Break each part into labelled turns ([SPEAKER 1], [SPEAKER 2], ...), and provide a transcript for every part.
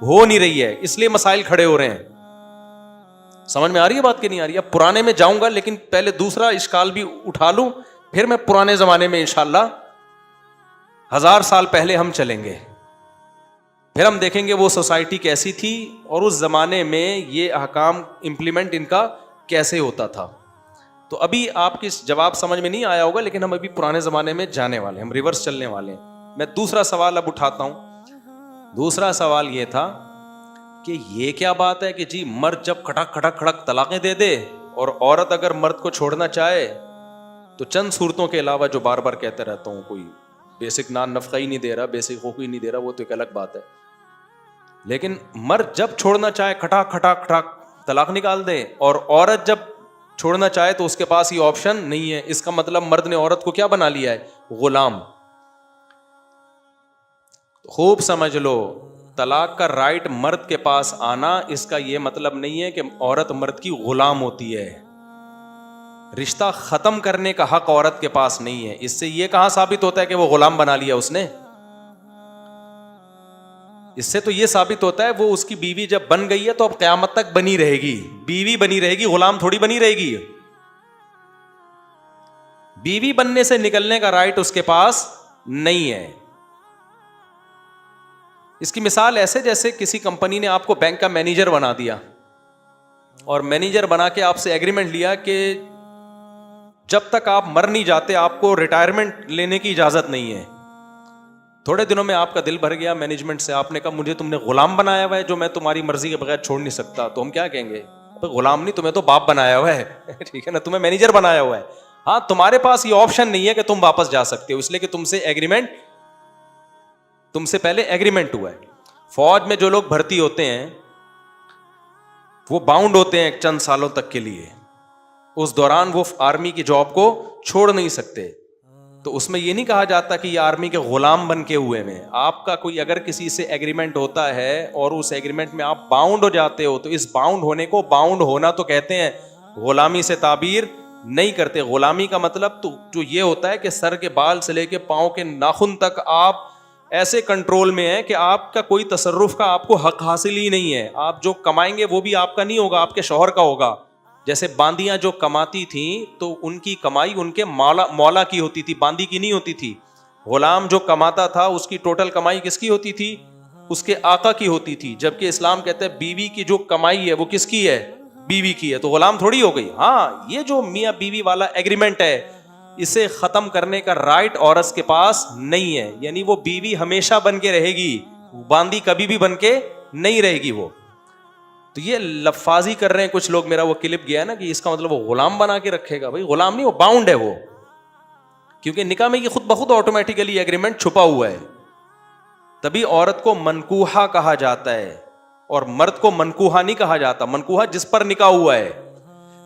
[SPEAKER 1] ہو نہیں رہی ہے، اس لیے مسائل کھڑے ہو رہے ہیں. سمجھ میں آ رہی ہے بات کہ نہیں آ رہی ہے؟ اب پرانے میں جاؤں گا لیکن پہلے دوسرا اشکال بھی اٹھا لوں، پھر میں پرانے زمانے میں انشاءاللہ 1000 سال پہلے ہم چلیں گے، پھر ہم دیکھیں گے وہ سوسائٹی کیسی تھی اور اس زمانے میں یہ احکام امپلیمنٹ ان کا کیسے ہوتا تھا. تو ابھی آپ کی جواب سمجھ میں نہیں آیا ہوگا، لیکن ہم ابھی پرانے زمانے میں جانے والے ہیں، ہم ریورس چلنے والے ہیں. میں دوسرا سوال اب اٹھاتا ہوں. دوسرا سوال یہ تھا کہ یہ کیا بات ہے کہ جی مرد جب کھٹک کھٹک کھڑک طلاقیں دے دے اور عورت اگر مرد کو چھوڑنا چاہے تو چند صورتوں کے علاوہ جو بار بار کہتے رہتا ہوں، کوئی بیسک نان نفقہ ہی نہیں دے رہا، بیسک حقوق ہی نہیں دے رہا، وہ تو ایک الگ بات ہے، لیکن مرد جب چھوڑنا چاہے کھٹاک کھٹاک کھٹاک طلاق نکال دے، اور عورت جب چھوڑنا چاہے تو اس کے پاس یہ آپشن نہیں ہے. اس کا مطلب مرد نے عورت کو کیا بنا لیا ہے؟ غلام. خوب سمجھ لو، طلاق کا رائٹ مرد کے پاس آنا اس کا یہ مطلب نہیں ہے کہ عورت مرد کی غلام ہوتی ہے. رشتہ ختم کرنے کا حق عورت کے پاس نہیں ہے. اس سے یہ کہاں ثابت ہوتا ہے کہ وہ غلام بنا لیا اس نے؟ اس سے تو یہ ثابت ہوتا ہے وہ اس کی بیوی جب بن گئی ہے تو اب قیامت تک بنی رہے گی، بیوی بنی رہے گی، غلام تھوڑی بنی رہے گی. بیوی بننے سے نکلنے کا رائٹ اس کے پاس نہیں ہے. اس کی مثال ایسے جیسے کسی کمپنی نے آپ کو بینک کا مینیجر بنا دیا اور مینیجر بنا کے آپ سے ایگریمنٹ لیا کہ جب تک آپ مر نہیں جاتے آپ کو ریٹائرمنٹ لینے کی اجازت نہیں ہے. تھوڑے دنوں میں آپ کا دل بھر گیا مینجمنٹ سے، آپ نے کہا مجھے تم نے غلام بنایا ہوا ہے جو میں تمہاری مرضی کے بغیر چھوڑ نہیں سکتا. تو ہم کیا کہیں گے؟ غلام نہیں، تمہیں تو باپ بنایا ہوا ہے. ٹھیک ہے نا، تمہیں مینیجر بنایا ہوا ہے. ہاں تمہارے پاس یہ آپشن نہیں ہے کہ تم واپس جا سکتے ہو، اس لیے کہ تم سے ایگریمنٹ، تم سے پہلے ایگریمنٹ ہوا ہے. فوج میں جو لوگ بھرتی ہوتے ہیں وہ باؤنڈ ہوتے ہیں چند سالوں تک کے لیے، اس دوران وہ آرمی کی جاب کو چھوڑ نہیں سکتے. تو اس میں یہ نہیں کہا جاتا کہ یہ آرمی کے غلام بن کے ہوئے میں. آپ کا کوئی اگر کسی سے ایگریمنٹ ہوتا ہے اور اس ایگریمنٹ میں آپ باؤنڈ ہو جاتے ہو تو اس باؤنڈ ہونے کو باؤنڈ ہونا تو کہتے ہیں، غلامی سے تعبیر نہیں کرتے. غلامی کا مطلب تو جو یہ ہوتا ہے کہ سر کے بال سے لے کے پاؤں کے ناخن تک آپ ایسے کنٹرول میں ہیں کہ آپ کا کوئی تصرف کا آپ کو حق حاصل ہی نہیں ہے. آپ جو کمائیں گے وہ بھی آپ کا نہیں ہوگا، آپ کے شوہر کا ہوگا. جیسے باندیاں جو کماتی تھیں تو ان کی کمائی ان کے مولا کی ہوتی تھی، باندی کی نہیں ہوتی تھی. غلام جو کماتا تھا اس کی ٹوٹل کمائی کس کی ہوتی تھی؟ اس کے آقا کی ہوتی تھی. جبکہ اسلام کہتا ہے بیوی کی جو کمائی ہے وہ کس کی ہے؟ بیوی کی ہے. تو غلام تھوڑی ہو گئی. ہاں یہ جو میاں بیوی والا ایگریمنٹ ہے اسے ختم کرنے کا رائٹ عورت کے پاس نہیں ہے. یعنی وہ بیوی ہمیشہ بن کے رہے گی، باندی کبھی بھی بن کے نہیں رہے گی. وہ تو یہ لفاظی کر رہے ہیں کچھ لوگ، میرا وہ کلپ گیا نا کہ اس کا مطلب وہ غلام بنا کے رکھے گا. بھائی غلام نہیں، وہ باؤنڈ ہے وہ، کیونکہ نکاح میں یہ خود بخود آٹومیٹیکلی ایگریمنٹ چھپا ہوا ہے. تبھی عورت کو منکوحہ کہا جاتا ہے اور مرد کو منکوحہ نہیں کہا جاتا. منکوحہ جس پر نکاح ہوا ہے.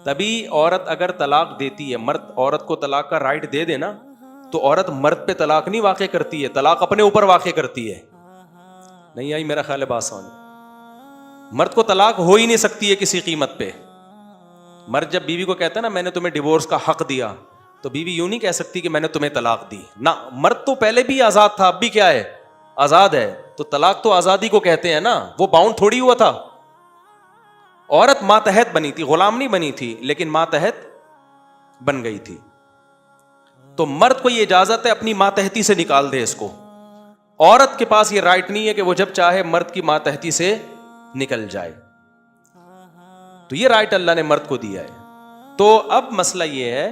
[SPEAKER 1] تبھی عورت اگر طلاق دیتی ہے، مرد عورت کو طلاق کا رائٹ دے دے نا تو عورت مرد پہ طلاق نہیں واقع کرتی ہے، طلاق اپنے اوپر واقع کرتی ہے. نہیں آئی میرا خیال ہے بات سمجھ؟ مرد کو طلاق ہو ہی نہیں سکتی ہے کسی قیمت پہ. مرد جب بیوی کو کہتا ہے نا میں نے تمہیں ڈیورس کا حق دیا، تو بیوی یوں نہیں کہہ سکتی کہ میں نے تمہیں طلاق دی. نہ، مرد تو پہلے بھی آزاد تھا، اب بھی کیا ہے؟ آزاد ہے. تو طلاق تو آزادی کو کہتے ہیں نا، وہ باؤنڈ تھوڑی ہوا تھا. عورت ماتحت بنی تھی، غلام نہیں بنی تھی، لیکن ماتحت بن گئی تھی. تو مرد کو یہ اجازت ہے اپنی ماتحتی سے نکال دے اس کو. عورت کے پاس یہ رائٹ نہیں ہے کہ وہ جب چاہے مرد کی ماتحتی سے نکل جائے. تو یہ رائٹ اللہ نے مرد کو دیا ہے. تو اب مسئلہ یہ ہے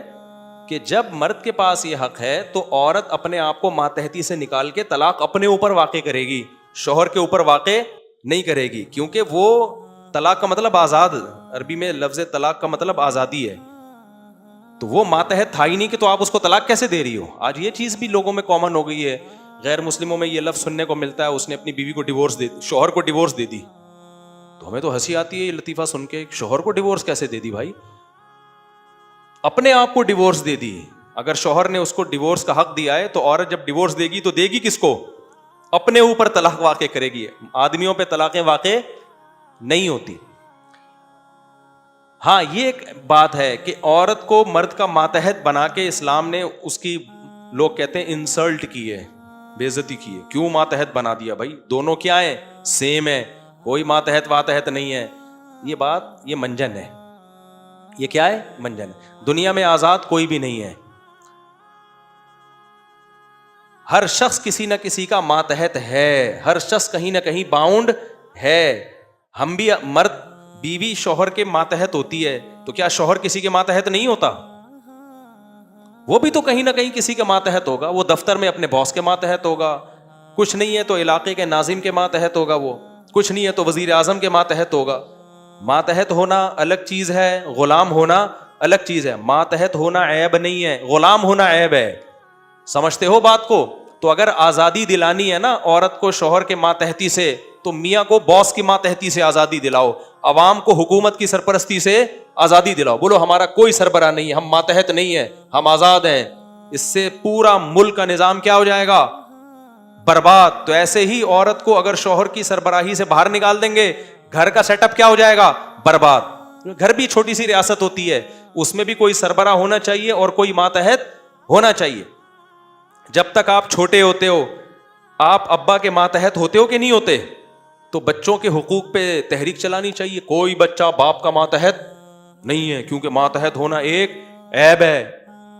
[SPEAKER 1] کہ جب مرد کے پاس یہ حق ہے تو عورت اپنے آپ کو ماتحتی سے نکال کے طلاق اپنے اوپر واقع کرے گی، شوہر کے اوپر واقع نہیں کرے گی. کیونکہ وہ طلاق کا مطلب آزاد، عربی میں لفظ طلاق کا مطلب آزادی ہے. تو وہ ماتحت تھا ہی نہیں کہ تو آپ اس کو طلاق کیسے دے رہی ہو. آج یہ چیز بھی لوگوں میں کامن ہو گئی ہے. غیر مسلموں میں یہ لفظ سننے کو ملتا ہے، اس نے اپنی بیوی کو ڈیورس دے دی، شوہر کو ڈیورس دے دی. تو ہمیں تو ہنسی آتی ہے یہ لطیفہ سن کے، شوہر کو ڈیورس کیسے دے دی بھائی؟ اپنے آپ کو ڈیورس دے دی. اگر شوہر نے اس کو ڈیورس کا حق دیا ہے تو عورت جب ڈیورس دے گی تو دے گی کس کو؟ اپنے اوپر طلاق واقع کرے گی. آدمیوں پہ طلاقیں واقع نہیں ہوتی. ہاں یہ ایک بات ہے کہ عورت کو مرد کا ماتحت بنا کے اسلام نے اس کی، لوگ کہتے ہیں انسلٹ کی ہے، بے عزتی کی ہے. کیوں ماتحت بنا دیا بھائی؟ دونوں کیا ہیں؟ سیم ہے. کوئی ماتحت واتحت نہیں ہے. یہ بات یہ منجن ہے. یہ کیا ہے؟ منجن. دنیا میں آزاد کوئی بھی نہیں ہے. ہر شخص کسی نہ کسی کا ماتحت ہے. ہر شخص کہیں نہ کہیں باؤنڈ ہے. ہم بھی مرد بیوی شوہر کے ماتحت ہوتی ہے, تو کیا شوہر کسی کے ماتحت نہیں ہوتا؟ وہ بھی تو کہیں نہ کہیں کسی کے ماتحت ہوگا. وہ دفتر میں اپنے باس کے ماتحت ہوگا, کچھ نہیں ہے تو علاقے کے ناظم کے ماتحت ہوگا, وہ کچھ نہیں ہے تو وزیر اعظم کے ماتحت ہوگا. ماتحت ہونا الگ چیز ہے, غلام ہونا الگ چیز ہے. ماتحت ہونا عیب نہیں ہے, غلام ہونا عیب ہے. سمجھتے ہو بات کو؟ تو اگر آزادی دلانی ہے نا عورت کو شوہر کے ماتحتی سے, تو میاں کو باس کی ماتحتی سے آزادی دلاؤ, عوام کو حکومت کی سرپرستی سے آزادی دلاؤ. بولو ہمارا کوئی سربراہ نہیں ہے, ہم ماتحت نہیں ہیں, ہم آزاد ہیں. اس سے پورا ملک کا نظام کیا ہو جائے گا؟ برباد. تو ایسے ہی عورت کو اگر شوہر کی سربراہی سے باہر نکال دیں گے, گھر کا سیٹ اپ کیا ہو جائے گا؟ برباد. گھر بھی چھوٹی سی ریاست ہوتی ہے, اس میں بھی کوئی سربراہ ہونا چاہیے اور کوئی ماتحت ہونا چاہیے. جب تک آپ چھوٹے ہوتے ہو, آپ ابا کے ماتحت ہوتے ہو کہ نہیں ہوتے؟ تو بچوں کے حقوق پہ تحریک چلانی چاہیے. کوئی بچہ باپ کا ماتحت نہیں ہے, کیونکہ ماتحت ہونا ایک عیب ہے.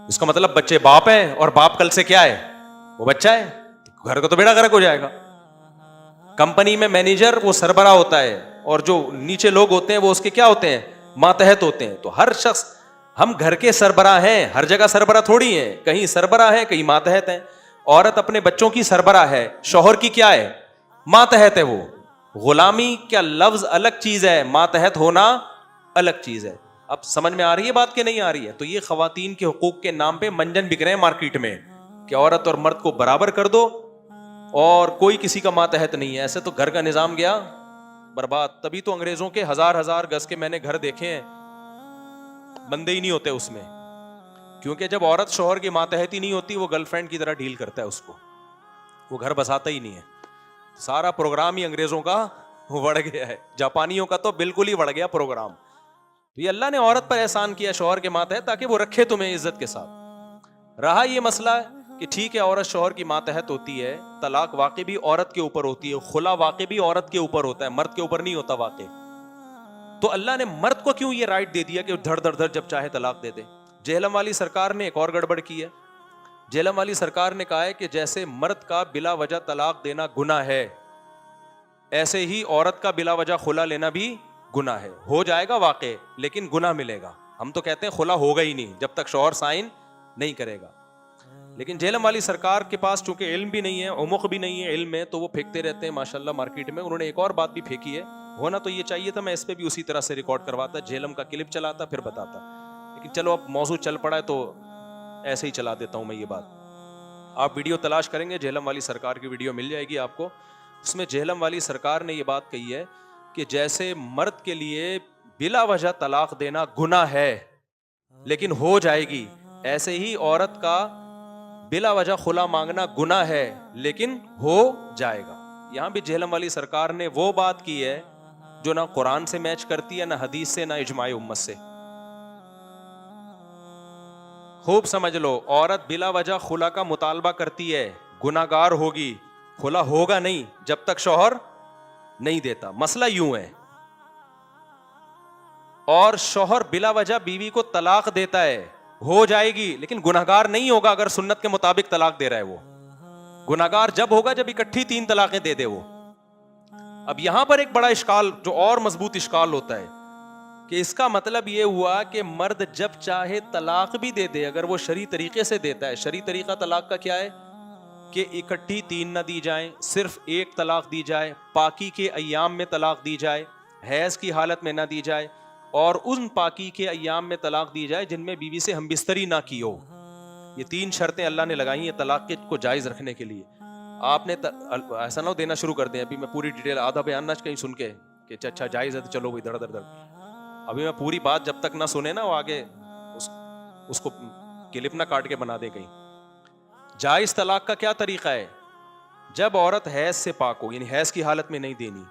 [SPEAKER 1] اس کا مطلب بچے باپ ہیں, اور باپ کل سے کیا ہے؟ وہ بچہ ہے. گھر کا تو بیڑا غرق ہو جائے گا. کمپنی میں مینیجر وہ سربراہ ہوتا ہے, اور جو نیچے لوگ ہوتے ہیں وہ اس کے کیا ہوتے ہیں؟ ماتحت ہوتے ہیں. تو ہر شخص, ہم گھر کے سربراہ ہیں, ہر جگہ سربراہ تھوڑی ہیں, کہیں سربراہ ہے کہیں ماتحت ہیں. عورت اپنے بچوں کی سربراہ ہے, شوہر کی کیا ہے؟ ماتحت ہے. وہ غلامی کا لفظ الگ چیز ہے, ماتحت ہونا الگ چیز ہے. اب سمجھ میں آ رہی ہے بات کہ نہیں آ رہی ہے؟ تو یہ خواتین کے حقوق کے نام پہ منجن بک رہے ہیں مارکیٹ میں, کہ عورت اور مرد کو برابر کر دو اور کوئی کسی کا ماتحت نہیں ہے. ایسے تو گھر کا نظام گیا برباد. تبھی تو انگریزوں کے ہزار گز کے میں نے گھر دیکھے ہیں, بندے ہی نہیں ہوتے اس میں, کیونکہ جب عورت شوہر کی ماتحت ہی نہیں ہوتی, وہ گرل فرینڈ کی طرح ڈیل کرتا ہے اس کو, وہ گھر بساتا ہی نہیں ہے. سارا پروگرام ہی انگریزوں کا بڑھ گیا ہے, جاپانیوں کا تو بالکل ہی بڑھ گیا پروگرام. تو یہ اللہ نے عورت پر احسان کیا شوہر کے ماتحت, تاکہ وہ رکھے تمہیں عزت کے ساتھ. رہا یہ مسئلہ کہ ٹھیک ہے عورت شوہر کی ماتحت ہوتی ہے, طلاق واقع بھی عورت کے اوپر ہوتی ہے, خلا واقع بھی عورت کے اوپر ہوتا ہے, مرد کے اوپر نہیں ہوتا واقع. تو اللہ نے مرد کو کیوں یہ رائٹ دے دیا کہ دھڑ دھڑ دھڑ جب چاہے طلاق دے دے؟ جہلم والی سرکار نے ایک اور گڑبڑ کی ہے. جہلم والی سرکار نے کہا ہے کہ جیسے مرد کا بلا وجہ طلاق دینا گناہ ہے, ایسے ہی عورت کا بلا وجہ خلا لینا بھی گناہ ہے. ہو جائے گا واقع, لیکن گناہ ملے گا. ہم تو کہتے ہیں خلا ہوگا ہی نہیں جب تک شوہر سائن نہیں کرے گا. لیکن جہلم والی سرکار کے پاس چونکہ علم بھی نہیں ہے, عمق بھی نہیں ہے علم میں, تو وہ پھینکتے رہتے ہیں ماشاءاللہ مارکیٹ میں. انہوں نے ایک اور بات بھی پھینکی ہے, ہونا تو یہ چاہیے تھا میں اس پہ بھی اسی طرح سے ریکارڈ کرواتا, جہلم کا کلپ چلاتا پھر بتاتا, لیکن چلو اب موضوع چل پڑا ہے تو ایسے ہی چلا دیتا ہوں میں یہ بات. آپ ویڈیو تلاش کریں گے, جہلم والی سرکار کی ویڈیو مل جائے گی آپ کو. اس میں جہلم والی سرکار نے یہ بات کہی ہے کہ جیسے مرد کے لیے بلا وجہ طلاق دینا گناہ ہے لیکن ہو جائے گی, ایسے ہی عورت کا بلا وجہ خلا مانگنا گناہ ہے لیکن ہو جائے گا. یہاں بھی جہلم والی سرکار نے وہ بات کی ہے جو نہ قرآن سے میچ کرتی ہے, نہ حدیث سے, نہ اجماع امت سے. خوب سمجھ لو, عورت بلا وجہ خلا کا مطالبہ کرتی ہے, گناہگار ہوگی. خلا ہوگا نہیں جب تک شوہر نہیں دیتا. مسئلہ یوں ہے, اور شوہر بلا وجہ بیوی کو طلاق دیتا ہے, ہو جائے گی لیکن گناہگار نہیں ہوگا اگر سنت کے مطابق طلاق دے رہا ہے. وہ گناہگار جب ہوگا جب اکٹھی 3 طلاقیں دے دے وہ. اب یہاں پر ایک بڑا اشکال, جو اور مضبوط اشکال ہوتا ہے, کہ اس کا مطلب یہ ہوا کہ مرد جب چاہے طلاق بھی دے دے اگر وہ شرعی طریقے سے دیتا ہے. شرعی طریقہ طلاق کا کیا ہے کہ اکٹھی 3 نہ دی جائیں, صرف 1 طلاق دی جائے, پاکی کے ایام میں طلاق دی جائے, حیض کی حالت میں نہ دی جائے, اور ان پاکی کے ایام میں طلاق دی جائے جن میں بیوی سے ہم بستری نہ کی ہو. یہ 3 شرطیں اللہ نے لگائی ہیں طلاق کو جائز رکھنے کے لیے. آپ نے ایسا نہ ہو دینا شروع کر دیں, ابھی میں پوری ڈیٹیل آدھا بیان نہ کہیں سن کے کہ اچھا جائز ہے تو چلو بھائی دھڑ دھڑ دھڑ, ابھی میں پوری بات جب تک نہ سنے نا وہ آگے اس کو کلپ نہ کاٹ کے بنا دے کہیں. جائز طلاق کا کیا طریقہ ہے؟ جب عورت حیض سے پاک ہو, یعنی حیض کی حالت میں نہیں دینی,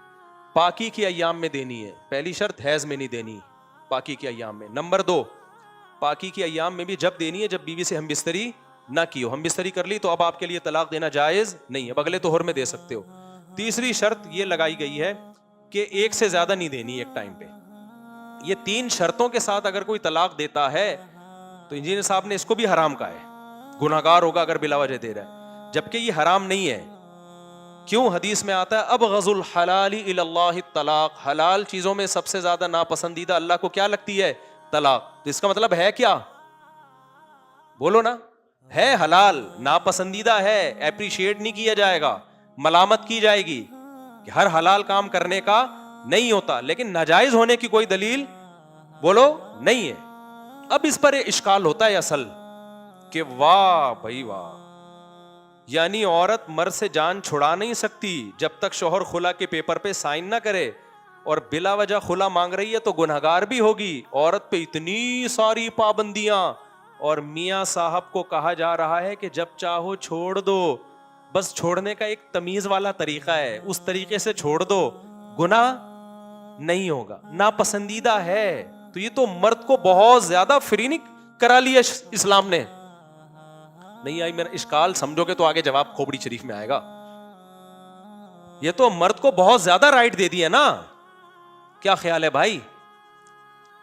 [SPEAKER 1] پاکی کے ایام میں دینی ہے. پہلی شرط حیض میں نہیں دینی, پاکی کے ایام میں. نمبر 2, پاکی کے ایام میں بھی جب دینی ہے جب بیوی سے ہم بستری نہ کی ہو. ہم بستری کر لی تو اب آپ کے لیے طلاق دینا جائز نہیں ہے, اگلے طہر میں دے سکتے ہو. تیسری شرط یہ لگائی گئی ہے کہ ایک سے زیادہ نہیں دینی ایک ٹائم پہ. یہ 3 شرطوں کے ساتھ اگر کوئی طلاق دیتا ہے تو انجینئر صاحب نے اس کو بھی حرام کہا ہے, گناہگار ہوگا اگر بلا وجہ دے رہا ہے, جبکہ یہ حرام نہیں ہے. کیوں؟ حدیث میں آتا ہے ابغض الحلال الی اللہ الطلاق, حلال چیزوں میں سب سے زیادہ ناپسندیدہ اللہ کو کیا لگتی ہے؟ طلاق. تو اس کا مطلب ہے کیا؟ بولو نا. ہے حلال, ناپسندیدہ ہے, اپریشیٹ نہیں کیا جائے گا, ملامت کی جائے گی کہ ہر حلال کام کرنے کا نہیں ہوتا, لیکن ناجائز ہونے کی کوئی دلیل بولو نہیں ہے. اب اس پر اشکال ہوتا ہے اصل کہ واہ بھائی واہ, یعنی عورت مرد سے جان چھڑا نہیں سکتی جب تک شوہر خلا کے پیپر پہ سائن نہ کرے, اور بلا وجہ خلا مانگ رہی ہے تو گنہگار بھی ہوگی. عورت پہ اتنی ساری پابندیاں, اور میاں صاحب کو کہا جا رہا ہے کہ جب چاہو چھوڑ دو, بس چھوڑنے کا ایک تمیز والا طریقہ ہے, اس طریقے سے چھوڑ دو, گناہ نہیں ہوگا, ناپسندیدہ ہے. تو یہ تو مرد کو بہت زیادہ فری نہیں کرا لیا اسلام نے. نہیں آئی میرا اشکال سمجھو گے تو آگے جواب کھوپڑی شریف میں آئے گا. یہ تو مرد کو بہت زیادہ رائٹ دے دی ہے نا. کیا خیال ہے بھائی؟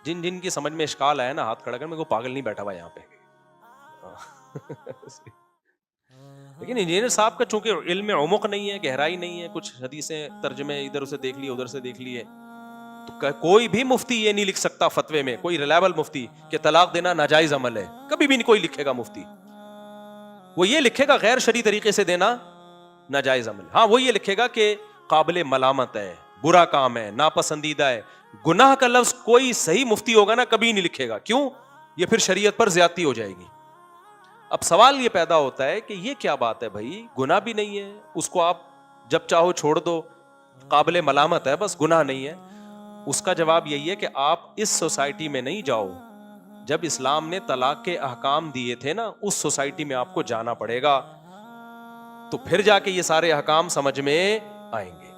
[SPEAKER 1] جن جن کی سمجھ میں اشکال آیا نا ہاتھ کھڑا کر, میرے کو پاگل نہیں بیٹھا ہوا یہاں پہ. لیکن انجینئر صاحب کا چونکہ علم عمق نہیں ہے, گہرائی نہیں ہے, کچھ حدیثیں ترجمے ادھر سے دیکھ لیے ادھر سے دیکھ لیے, تو کوئی بھی مفتی یہ نہیں لکھ سکتا فتوے میں, کوئی ریلائبل مفتی, کہ طلاق دینا ناجائز عمل ہے. کبھی بھی نہیں کوئی لکھے گا مفتی. وہ یہ لکھے گا غیر شرعی طریقے سے دینا ناجائز عمل. ہاں وہ یہ لکھے گا کہ قابل ملامت ہے, برا کام ہے, ناپسندیدہ ہے. گناہ کا لفظ کوئی صحیح مفتی ہوگا نا کبھی نہیں لکھے گا. کیوں؟ یہ پھر شریعت پر زیادتی ہو جائے گی. اب سوال یہ پیدا ہوتا ہے کہ یہ کیا بات ہے بھائی, گناہ بھی نہیں ہے, اس کو آپ جب چاہو چھوڑ دو, قابل ملامت ہے بس گناہ نہیں ہے. اس کا جواب یہی ہے کہ آپ اس سوسائٹی میں نہیں جاؤ جب اسلام نے طلاق کے احکام دیے تھے نا, اس سوسائٹی میں آپ کو جانا پڑے گا, تو پھر جا کے یہ سارے احکام سمجھ میں آئیں گے.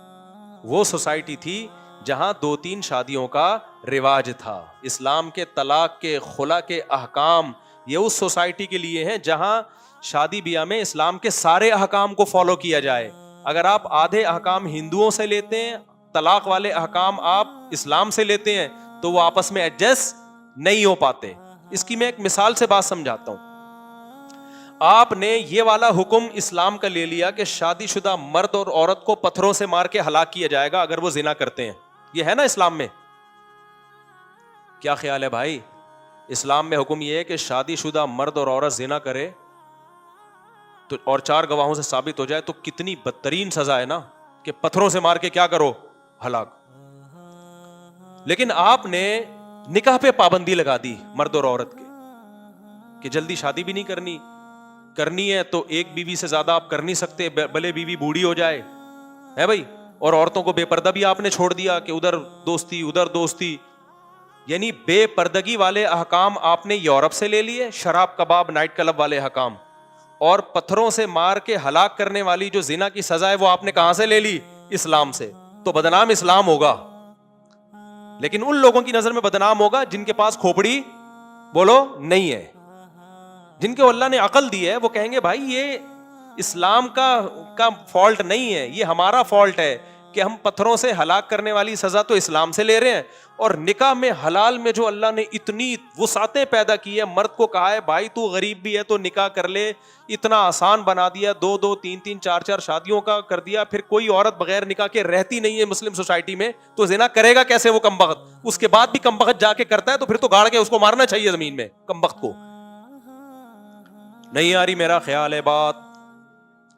[SPEAKER 1] وہ سوسائٹی تھی جہاں 2-3 شادیوں کا رواج تھا. اسلام کے طلاق کے خلا کے احکام یہ اس سوسائٹی کے لیے ہیں جہاں شادی بیاہ میں اسلام کے سارے احکام کو فالو کیا جائے. اگر آپ آدھے احکام ہندوؤں سے لیتے ہیں, طلاق والے احکام آپ اسلام سے لیتے ہیں, تو وہ آپس میں ایڈجسٹ نہیں ہو پاتے. اس کی میں ایک مثال سے بات سمجھاتا ہوں. آپ نے یہ والا حکم اسلام کا لے لیا کہ شادی شدہ مرد اور عورت کو پتھروں سے مار کے ہلاک کیا جائے گا اگر وہ زنا کرتے ہیں. یہ ہے نا اسلام میں. کیا خیال ہے بھائی؟ اسلام میں حکم یہ ہے کہ شادی شدہ مرد اور عورت زنا کرے تو اور 4 گواہوں سے ثابت ہو جائے تو کتنی بدترین سزا ہے نا, کہ پتھروں سے مار کے کیا کرو, ہلاک. لیکن آپ نے نکاح پہ پابندی لگا دی مرد اور عورت کے, کہ جلدی شادی بھی نہیں کرنی ہے تو ایک بیوی سے زیادہ آپ کر نہیں سکتے, بھلے بیوی بوڑھی ہو جائے, ہے بھائی. اور عورتوں کو بے پردہ بھی آپ نے چھوڑ دیا کہ ادھر دوستی. یعنی بے پردگی والے احکام آپ نے یورپ سے لے لیے, شراب کباب نائٹ کلب والے احکام, اور پتھروں سے مار کے ہلاک کرنے والی جو زنا کی سزا ہے وہ آپ نے کہاں سے لے لی؟ اسلام سے. تو بدنام اسلام ہوگا, لیکن ان لوگوں کی نظر میں بدنام ہوگا جن کے پاس کھوپڑی بولو نہیں ہے, جن کو اللہ نے عقل دی ہے. وہ کہیں گے بھائی یہ اسلام کا فالٹ نہیں ہے, یہ ہمارا فالٹ ہے کہ ہم پتھروں سے ہلاک کرنے والی سزا تو اسلام سے لے رہے ہیں, اور نکاح میں حلال میں جو اللہ نے اتنی وسعتیں پیدا کی ہے, مرد کو کہا ہے بھائی تو غریب بھی ہے تو نکاح کر لے, اتنا آسان بنا دیا, 2-2 3-3 4-4 شادیوں کا کر دیا. پھر کوئی عورت بغیر نکاح کے رہتی نہیں ہے مسلم سوسائٹی میں, تو زنا کرے گا کیسے وہ کمبخت؟ اس کے بعد بھی کمبخت جا کے کرتا ہے تو پھر تو گاڑ کے اس کو مارنا چاہیے زمین میں کمبخت کو. نہیں آ رہی میرا خیال ہے بات؟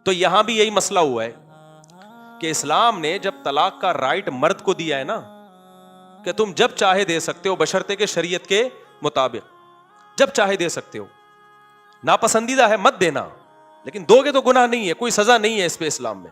[SPEAKER 1] تو یہاں بھی یہی مسئلہ ہوا ہے کہ اسلام نے جب طلاق کا رائٹ مرد کو دیا ہے نا, کہ تم جب چاہے دے سکتے ہو بشرطے کہ شریعت کے مطابق, جب چاہے دے سکتے ہو, ناپسندیدہ ہے مت دینا, لیکن دو گے تو گناہ نہیں ہے, کوئی سزا نہیں ہے اس پہ اسلام میں.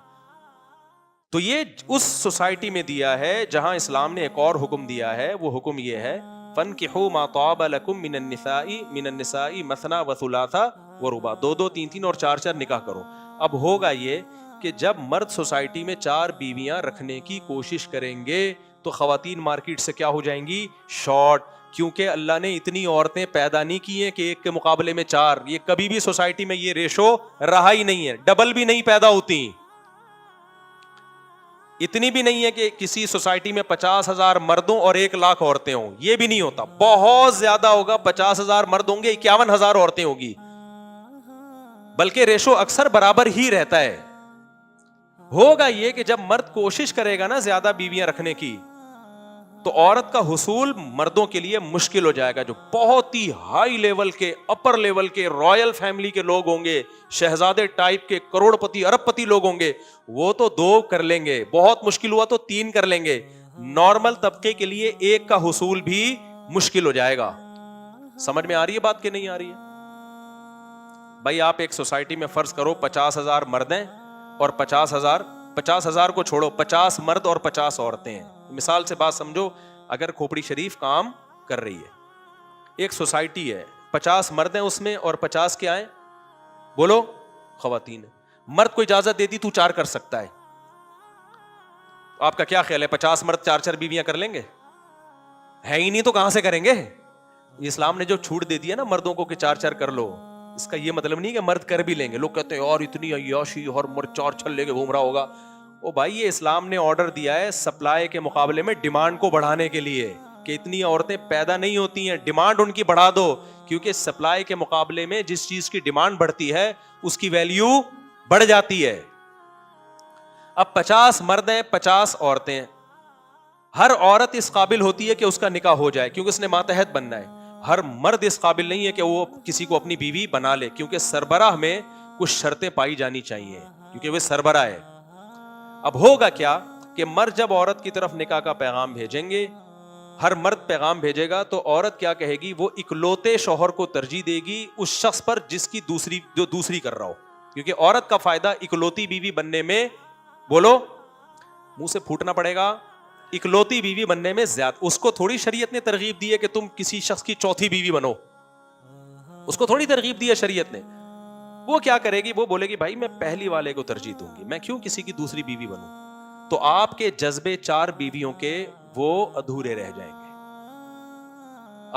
[SPEAKER 1] تو یہ اس سوسائٹی میں دیا ہے جہاں اسلام نے ایک اور حکم دیا ہے. وہ حکم یہ ہے فَانْكِحُوا مَا طَابَ لَكُم مِّنَ النِّسَاءِ مَثْنَىٰ وَثُلَاثَ وَرُبَاع, 2-2 3-3 اور 4-4 نکاح کرو. اب ہوگا یہ کہ جب مرد سوسائٹی میں 4 بیویاں رکھنے کی کوشش کریں گے تو خواتین مارکیٹ سے کیا ہو جائیں گی؟ شارٹ. کیونکہ اللہ نے اتنی عورتیں پیدا نہیں کی ہیں کہ ایک کے مقابلے میں 4. یہ کبھی بھی سوسائٹی میں یہ ریشو رہا ہی نہیں ہے, ڈبل بھی نہیں پیدا ہوتی. اتنی بھی نہیں ہے کہ کسی سوسائٹی میں 50,000 مردوں اور 1,00,000 عورتیں ہوں, یہ بھی نہیں ہوتا, بہت زیادہ ہوگا. 50,000 مرد ہوں گے, 51,000 عورتیں ہوگی, بلکہ ریشو اکثر برابر ہی رہتا ہے. ہوگا یہ کہ جب مرد کوشش کرے گا نا زیادہ بیویاں رکھنے کی, تو عورت کا حصول مردوں کے لیے مشکل ہو جائے گا. جو بہت ہی ہائی لیول کے, اپر لیول کے, رائل فیملی کے لوگ ہوں گے, شہزادے ٹائپ کے, کروڑ پتی, ارب پتی لوگ ہوں گے, وہ تو 2 کر لیں گے, بہت مشکل ہوا تو 3 کر لیں گے. نارمل طبقے کے لیے 1 کا حصول بھی مشکل ہو جائے گا. سمجھ میں آ رہی ہے بات کہ نہیں آ رہی ہے؟ بھائی آپ ایک سوسائٹی میں فرض کرو 50,000 مرد ہیں اور 50,000 کو چھوڑو, 50 مرد اور 50 عورتیں ہیں. مثال سے بات سمجھو, اگر کھوپڑی شریف کام کر رہی ہے, ایک سوسائٹی ہے, 50 مرد ہیں اس میں اور 50 کیا ہیں, بولو, خواتین ہیں. مرد کو اجازت دیتی تو 4 کر سکتا ہے, آپ کا کیا خیال ہے 50 مرد 4 بیویاں کر لیں گے؟ ہے ہی نہیں تو کہاں سے کریں گے؟ اسلام نے جو چھوٹ دے دیا نا مردوں کو کہ 4 کر لو, اس کا یہ مطلب نہیں کہ مرد کر بھی لیں گے. لوگ کہتے ہیں اور اتنی عیاشی اور مرد 4 لے کے گھوم رہا ہوگا. او بھائی, یہ اسلام نے آرڈر دیا ہے سپلائی کے مقابلے میں ڈیمانڈ کو بڑھانے کے لیے, کہ اتنی عورتیں پیدا نہیں ہوتی ہیں, ڈیمانڈ ان کی بڑھا دو, کیونکہ سپلائی کے مقابلے میں جس چیز کی ڈیمانڈ بڑھتی ہے اس کی ویلیو بڑھ جاتی ہے. اب 50 مرد ہیں, 50 عورتیں, ہر عورت اس قابل ہوتی ہے کہ اس کا نکاح ہو جائے کیونکہ اس نے ماتحت بننا ہے. ہر مرد اس قابل نہیں ہے کہ وہ کسی کو اپنی بیوی بنا لے, کیونکہ سربراہ میں کچھ شرطیں پائی جانی چاہیے کیونکہ وہ سربراہ ہے. اب ہوگا کیا کہ مرد جب عورت کی طرف نکاح کا پیغام بھیجیں گے, ہر مرد پیغام بھیجے گا, تو عورت کیا کہے گی, وہ اکلوتے شوہر کو ترجیح دے گی اس شخص پر جس کی دوسری کر رہا ہو, کیونکہ عورت کا فائدہ اکلوتی بیوی بننے میں, بولو, منہ سے پھوٹنا پڑے گا, اکلوتی بیوی بننے میں زیادہ. اس کو تھوڑی شریعت نے ترغیب دی ہے کہ تم کسی شخص کی 4تھی بیوی بنو, اس کو تھوڑی ترغیب دی ہے شریعت نے. وہ کیا کرے گی, وہ بولے گی بھائی میں پہلی والے کو ترجیح دوں گی, میں کیوں کسی کی دوسری بیوی بنوں. تو آپ کے جذبے 4 بیویوں کے وہ ادھورے رہ جائیں گے.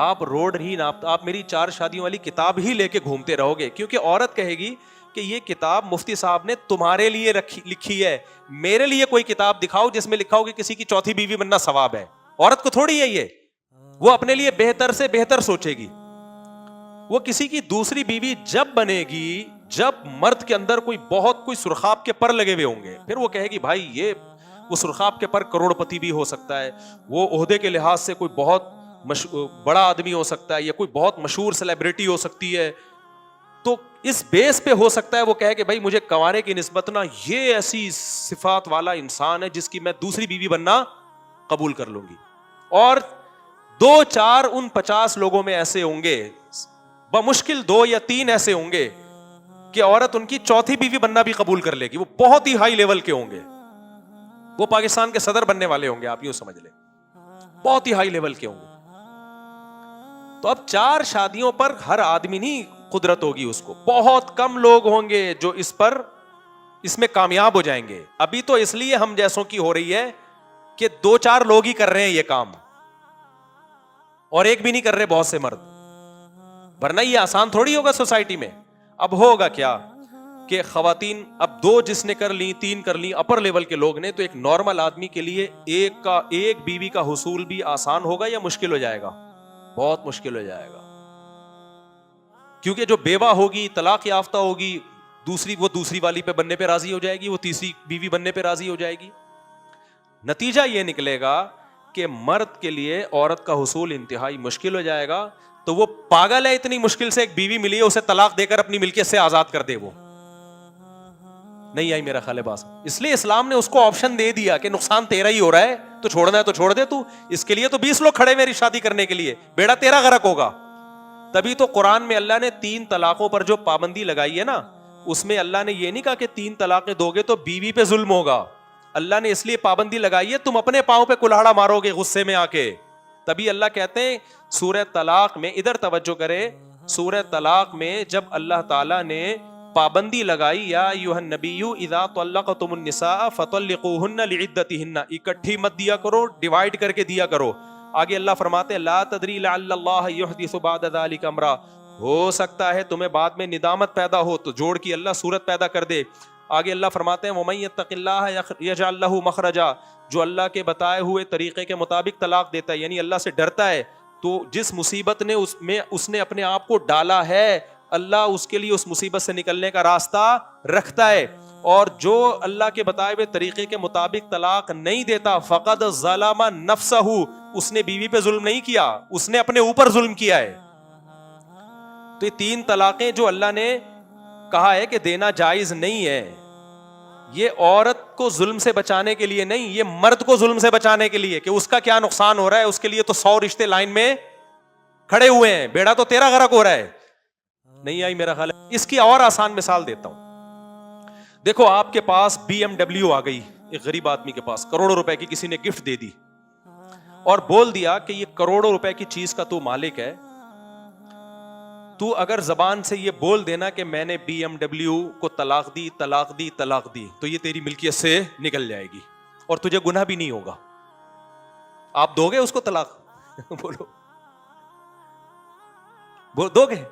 [SPEAKER 1] آپ روڈ ہی نہ, آپ میری 4 شادیوں والی کتاب ہی لے کے گھومتے رہو گے, کیونکہ عورت کہے گی کہ یہ کتاب مفتی صاحب نے تمہارے لیے لکھی ہے, میرے لیے کوئی کتاب دکھاؤ جس میں لکھا ہو کہ کسی کی 4تھی بیوی بننا ثواب ہے. عورت کو تھوڑی ہے یہ, وہ اپنے لیے بہتر سے بہتر سوچے گی. وہ کسی کی دوسری بیوی جب بنے گی جب مرد کے اندر کوئی سرخاب کے پر لگے ہوئے ہوں گے, پھر وہ کہے گی بھائی یہ وہ سرخاب کے پر کروڑ پتی بھی ہو سکتا ہے, وہ عہدے کے لحاظ سے کوئی بہت بڑا آدمی ہو سکتا ہے, یا کوئی بہت مشہور سیلیبریٹی ہو سکتی ہے. تو اس بیس پہ ہو سکتا ہے وہ کہے کہ بھائی مجھے کنوارے کی نسبت نا یہ ایسی صفات والا انسان ہے جس کی میں دوسری بیوی بننا قبول کر لوں گی. اور 2-4 ان 50 لوگوں میں ایسے ہوں گے, بمشکل 2 یا 3 ایسے ہوں گے کہ عورت ان کی 4تھی بیوی بننا بھی قبول کر لے گی. وہ بہت ہی ہائی لیول کے ہوں گے, وہ پاکستان کے صدر بننے والے ہوں گے, آپ یوں سمجھ لیں, بہت ہی ہائی لیول کے ہوں گے. تو اب 4 شادیوں پر ہر آدمی نہیں قدرت ہوگی, اس کو بہت کم لوگ ہوں گے جو اس میں کامیاب ہو جائیں گے. ابھی تو اس لیے ہم جیسوں کی ہو رہی ہے کہ 2-4 لوگ ہی کر رہے ہیں یہ کام, اور ایک بھی نہیں کر رہے بہت سے مرد, ورنہ یہ آسان تھوڑی ہوگا سوسائٹی میں. اب ہوگا کیا کہ خواتین اب 2 جس نے کر لی, 3 کر لی, اپر لیول کے لوگ نے, تو ایک نارمل آدمی کے لیے ایک بیوی کا حصول بھی آسان ہوگا یا مشکل ہو جائے گا؟ بہت مشکل ہو جائے گا, کیونکہ جو بیوہ ہوگی, طلاق یافتہ ہوگی, وہ دوسری والی پہ بننے پہ راضی ہو جائے گی, وہ تیسری بیوی بننے پہ راضی ہو جائے گی. نتیجہ یہ نکلے گا کہ مرد کے لیے عورت کا حصول انتہائی مشکل ہو جائے گا. تو وہ پاگل ہے, اتنی مشکل سے ایک بیوی ملی ہے, اسے طلاق دے کر اپنی ملکیت سے آزاد کر دے. وہ نہیں آئی میرا خیال ہے بات. اس لیے اسلام نے اس کو آپشن دے دیا کہ نقصان تیرا ہی ہو رہا ہے, تو چھوڑنا ہے تو چھوڑ دے تو, اس کے لیے تو 20 لوگ کھڑے میری شادی کرنے کے لیے, بیڑا تیرا غرق ہوگا. تبھی تو قرآن میں اللہ نے 3 طلاقوں پر جو پابندی لگائی ہے نا, اس میں اللہ نے یہ نہیں کہا کہ 3 طلاقیں دو گے تو بیوی پہ ظلم ہوگا. اللہ نے اس لیے پابندی لگائی ہے تم اپنے پاؤں پہ کلہاڑا مارو گے غصے میں آ کے. تبھی اللہ کہتے ہیں سورہ طلاق میں, ادھر توجہ کرے, سورہ طلاق میں جب اللہ تعالیٰ نے پابندی لگائی, یا ایھا النبی اذا طلقتم النساء فطلقوہن لعدتہن, اکٹھی مت دیا کرو, ڈیوائڈ کر کے دیا کرو. آگے اللہ فرماتے ہیں لا تدری لعل اللہ یحدث بعد ذلک امرا, ہو سکتا ہے تمہیں بعد میں ندامت پیدا ہو, تو جوڑ کی اللہ صورت پیدا کر دے. آگے اللہ فرماتے ہیں وَمَن يَتَّقِ اللَّهَ يَجْعَل لَّهُ مَخْرَجًا، جو اللہ کے بتائے ہوئے طریقے کے مطابق طلاق دیتا ہے، یعنی اللہ سے ڈرتا ہے، تو جس مصیبت نے اس نے اپنے آپ کو ڈالا ہے، اللہ اس کے لیے اس مصیبت سے نکلنے کا راستہ رکھتا ہے. اور جو اللہ کے بتائے ہوئے طریقے کے مطابق طلاق نہیں دیتا فقد ظلم نفسہ، اس نے بیوی پہ ظلم نہیں کیا، اس نے اپنے اوپر ظلم کیا ہے. تو یہ 3 طلاقیں جو اللہ نے کہا ہے کہ دینا جائز نہیں ہے، یہ عورت کو ظلم سے بچانے کے لیے نہیں، یہ مرد کو ظلم سے بچانے کے لیے کہ اس کا کیا نقصان ہو رہا ہے، اس کے لیے تو 100 رشتے لائن میں کھڑے ہوئے ہیں، بیڑا تو تیرا غرق ہو رہا ہے. نہیں آئی میرا خیال ہے. اس کی اور آسان مثال دیتا ہوں. دیکھو آپ کے پاس BMW آ گئی، ایک غریب آدمی کے پاس کروڑوں روپے کی کسی نے گفٹ دے دی اور بول دیا کہ یہ کروڑوں روپے کی چیز کا تو مالک ہے، تو اگر زبان سے یہ بول دینا کہ میں نے BMW کو طلاق دی طلاق دی طلاق دی، تو یہ تیری ملکیت سے نکل جائے گی اور تجھے گناہ بھی نہیں ہوگا. آپ دو گے اس کو طلاق؟ بولو دو گے؟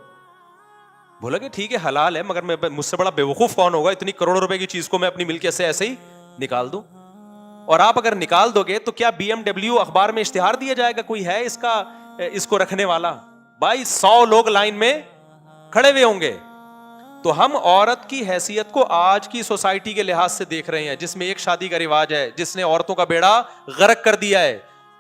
[SPEAKER 1] بولا کہ ٹھیک ہے حلال ہے، مگر مجھ سے بڑا بیوقوف کون ہوگا اتنی کروڑوں روپے کی چیز کو میں اپنی ملکیت سے ایسے ہی نکال دوں. اور آپ اگر نکال دو گے تو کیا BMW اخبار میں اشتہار دیا جائے گا کوئی ہے اس کو رکھنے والا؟ بھائی 100 لوگ لائن میں کھڑے ہوئے ہوں گے. تو ہم عورت کی حیثیت کو آج کی سوسائٹی کے لحاظ سے دیکھ رہے ہیں جس میں ایک شادی کا رواج ہے، جس نے عورتوں کا بیڑا غرق کر دیا ہے.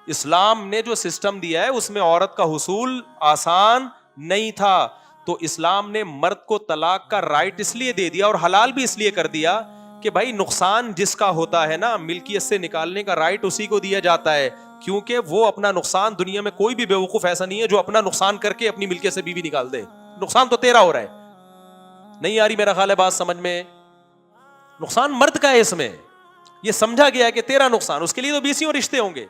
[SPEAKER 1] اسلام نے جو سسٹم دیا ہے اس میں عورت کا حصول آسان نہیں تھا، تو اسلام نے مرد کو طلاق کا رائٹ اس لیے دے دیا اور حلال بھی اس لیے کر دیا کہ بھائی نقصان جس کا ہوتا ہے نا، ملکیت سے نکالنے کا رائٹ اسی کو دیا جاتا ہے، کیونکہ وہ اپنا نقصان، دنیا میں کوئی بھی بیوقوف ایسا نہیں ہے جو اپنا نقصان کر کے اپنی ملکیت سے بیوی نکال دے. نقصان تو تیرا ہو رہا ہے. نہیں آ رہی میرا خیال ہے بات سمجھ میں؟ نقصان مرد کا ہے، اس میں یہ سمجھا گیا ہے کہ تیرا نقصان، اس کے لیے تو 20 رشتے ہوں گے.